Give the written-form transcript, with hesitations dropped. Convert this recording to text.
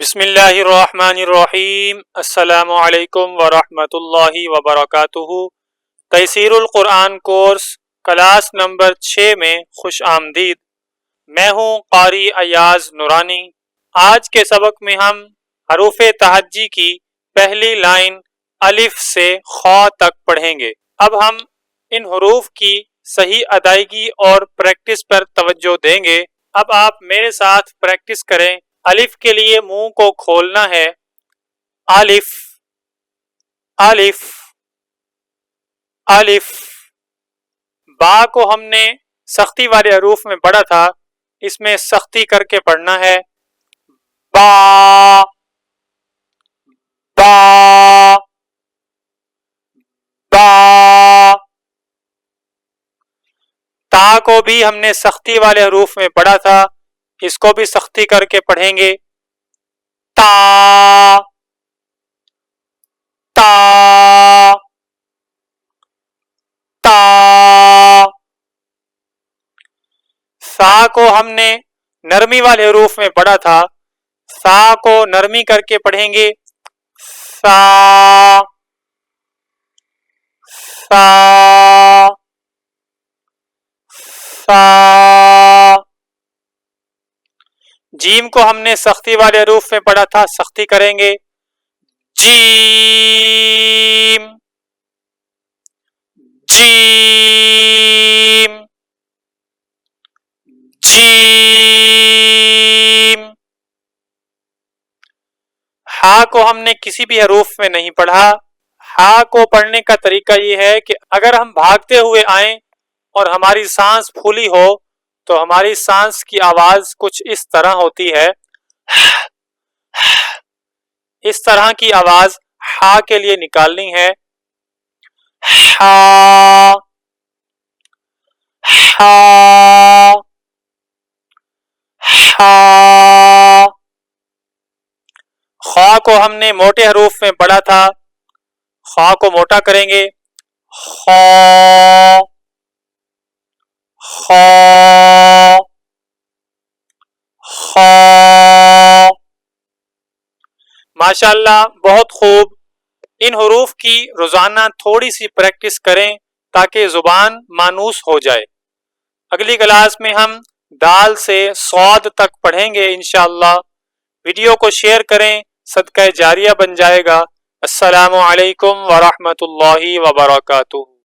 بسم اللہ الرحمن الرحیم۔ السلام علیکم ورحمۃ اللہ وبرکاتہ۔ تیسیر القرآن کورس کلاس نمبر 6 میں خوش آمدید۔ میں ہوں قاری ایاز نورانی۔ آج کے سبق میں ہم حروف تہجی کی پہلی لائن الف سے خ تک پڑھیں گے۔ اب ہم ان حروف کی صحیح ادائیگی اور پریکٹس پر توجہ دیں گے۔ اب آپ میرے ساتھ پریکٹس کریں۔ الف کے لیے منہ کو کھولنا ہے، الف الف الف۔ با کو ہم نے سختی والے حروف میں پڑھا تھا، اس میں سختی کر کے پڑھنا ہے، با با با۔ تا کو بھی ہم نے سختی والے حروف میں پڑھا تھا، اس کو بھی سختی کر کے پڑھیں گے، تا تا تا۔ سا کو ہم نے نرمی والے حروف میں پڑھا تھا، سا کو نرمی کر کے پڑھیں گے، سا سا سا۔ جیم کو ہم نے سختی والے حروف میں پڑھا تھا، سختی کریں گے، جیم جیم جیم۔ ہا کو ہم نے کسی بھی حروف میں نہیں پڑھا۔ ہا کو پڑھنے کا طریقہ یہ ہے کہ اگر ہم بھاگتے ہوئے آئیں اور ہماری سانس پھولی ہو تو ہماری سانس کی آواز کچھ اس طرح ہوتی ہے، اس طرح کی آواز ہا کے لیے نکالنی ہے، ہا ہا ہا۔ خا کو ہم نے موٹے حروف میں پڑھا تھا، خا کو موٹا کریں گے، خا خا خا۔ ماشاءاللہ بہت خوب۔ ان حروف کی روزانہ تھوڑی سی پریکٹس کریں تاکہ زبان مانوس ہو جائے۔ اگلی کلاس میں ہم دال سے صاد تک پڑھیں گے انشاءاللہ۔ ویڈیو کو شیئر کریں، صدقہ جاریہ بن جائے گا۔ السلام علیکم ورحمۃ اللہ وبرکاتہ۔